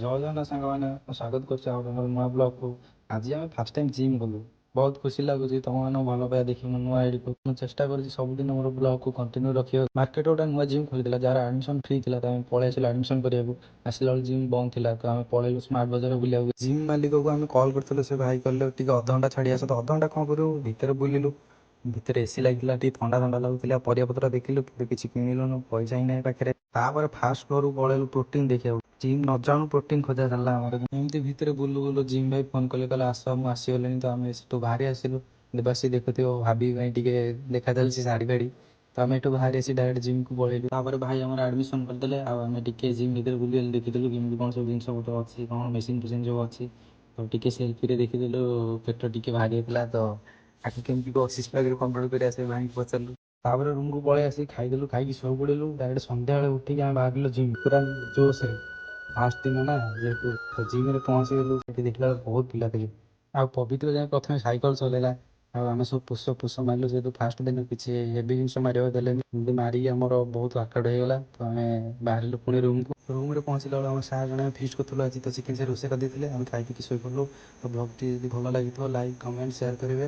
ଜୟ ଜଗନ୍ନାଥ ସାଙ୍ଗମାନେ ସ୍ୱାଗତ କରୁଛି ଆଉ ଆମର ନୂଆ ବ୍ଲଗ୍କୁ। ଆଜି ଆମେ ଫାର୍ଷ୍ଟ ଟାଇମ୍ ଜିମ୍ ଗଲୁ। ବହୁତ ଖୁସି ଲାଗୁଛି ତୁମମାନଙ୍କୁ ଭଲ ପାଇବା ଦେଖି ମୁଁ ନୂଆ ଆଇଡ଼ିକୁ ମୁଁ ଚେଷ୍ଟା କରୁଛି ସବୁଦିନ ମୋର ବ୍ଲଗ୍କୁ କଣ୍ଟିନ୍ୟୁ ରଖିବାକୁ। ମାର୍କେଟ ଗୋଟେ ନୂଆ ଜିମ୍ ଖୋଲିଥିଲା ଯାହାର ଆଡ଼ମିସନ୍ ଫ୍ରି ଥିଲା, ତ ଆମେ ପଳେଇ ଆସିଲୁ ଆଡ଼ମିସନ୍ କରିବାକୁ। ଆସିଲା ବେଳେ ଜିମ୍ ବନ୍ଦ ଥିଲା, ତ ଆମେ ପଳେଇଲୁ ସ୍ମାର୍ଟ ବଜାର ବୁଲିବାକୁ। ଜିମ୍ ମାଲିକକୁ ଆମେ କଲ୍ କରିଥିଲୁ, ସେ ଭାଇ କହିଲେ ଟିକେ ଅଧଘଣ୍ଟା ଛାଡ଼ି ଆସ। ତ ଅଧଘଣ୍ଟା କ'ଣ କରିବୁ, ଭିତରେ ବୁଲିଲୁ। ଭିତରେ ଏସି ଲାଗିଥିଲା, ଟିକେ ଥଣ୍ଡା ଥଣ୍ଡା ଲାଗୁଥିଲା। ପରିବାପତ୍ର ଦେଖିଲୁ କିନ୍ତୁ କିଛି କିଣିଲୁନୁ, ପଇସା ହିଁ ନାହିଁ ପାଖରେ। ତାପରେ ଫାଷ୍ଟ ଫ୍ଲୋରକୁ ପଳେଇଲୁ ପ୍ରୋଟିନ୍ ଦେଖିବାକୁ। ଜିମ୍ ନ ଜାଣୁ ପ୍ରୋଟିନ୍ ଖୋଜା ଚାଲିଲା ଆମର। ଏମିତି ଭିତରେ ବୁଲୁ ବୁଲୁ ଜିମ୍ ଭାଇ ଫୋନ୍ କଲେ, କହିଲେ ଆସ, ମୁଁ ଆସିଗଲିଣି। ତ ଆମେ ସେଠୁ ବାହାରି ଆସିଲୁ। ଦେବାଶୀ ଦେଖୁଥିବ, ଭାବି ପାଇଁ ଟିକେ ଦେଖା ଚାଲିଛି ଶାଢ଼ୀ ଫାଢ଼ୀ। ତ ଆମେ ଏଠୁ ବାହାରି ଆସି ଡାଇରେକ୍ଟ ଜିମ୍କୁ ପଳେଇଲୁ। ତାପରେ ଭାଇ ଆମର ଆଡ଼ମିସନ୍ କରିଦେଲେ, ଆଉ ଆମେ ଟିକେ ଜିମ୍ ଭିତରେ ବୁଲି ବୁଲି ଦେଖିଥିଲୁ କେମିତି କ'ଣ ସବୁ ଜିନିଷ ପତ୍ର ଅଛି, କ'ଣ ମେସିନ୍ ଫେସିନ୍ ସବୁ ଅଛି। ତ ଟିକେ ସେଲ୍ଫିରେ ଦେଖିଥିଲୁ, ପେଟ ଟିକେ ଭାରି ହେଇଥିଲା। ତ ଆକୁ କେମିତି କ'ଣ ସିକ୍ସ ପ୍ୟାକ୍ରେ କଣ୍ଟ୍ରୋଲ୍ କରିବା ସେ ଭାଇଙ୍କୁ ପଚାରିଲୁ। ତାପରେ ରୁମ୍କୁ ପଳେଇ ଆସି ଖାଇଦେଲୁ, ଖାଇକି ଶୋଇ ପଡ଼ିଲୁ। ଡାଇରେକ୍ଟ ସନ୍ଧ୍ୟାବେଳେ ଉଠିକି ଆମେ ବାହାରିଲୁ ଜିମ୍ ପୁରା ଜୋସ୍ରେ। ଫାଷ୍ଟ ଦିନ ନା ଯେହେତୁ, ତ ଜିମ୍ରେ ପହଞ୍ଚିଗଲୁ। ସେଠି ଦେଖିଲା ବେଳକୁ ବହୁତ ପିଲା ଥିଲେ। ଆଉ ପବିତ୍ର ଯାଇ ପ୍ରଥମେ ସାଇକେଲ ଚଲେଇଲା, ଆଉ ଆମେ ସବୁ ପୁଷ ମାରିଲୁ। ଯେହେତୁ ଫାଷ୍ଟ ଦିନ କିଛି ହେଭି ଜିନିଷ ମାରିବାକୁ ଦେଲେନି, ଏମିତି ମାରିକି ଆମର ବହୁତ ୱାର୍କଆଉଟ୍ ହେଇଗଲା। ତ ଆମେ ବାହାରିଲୁ ପୁଣି ରୁମ୍କୁ। ରୁମ୍ରେ ପହଞ୍ଚିଲା ବେଳେ ଆମ ସାର୍ ଜଣେ ଫିଷ୍ଟ କରୁଥିଲୁ ଆଜି, ତ ଚିକେନ୍ ସେ ରୋଷେଇ କରିଦେଇଥିଲେ। ଆମେ ଖାଇ ପିଇକି ଶୋଇପଡ଼ିଲୁ। ତ ବ୍ଲଗ୍ଟି ଯଦି ଭଲ ଲାଗିଥିବ ଲାଇକ୍ କମେଣ୍ଟ ସେୟାର କରିବେ।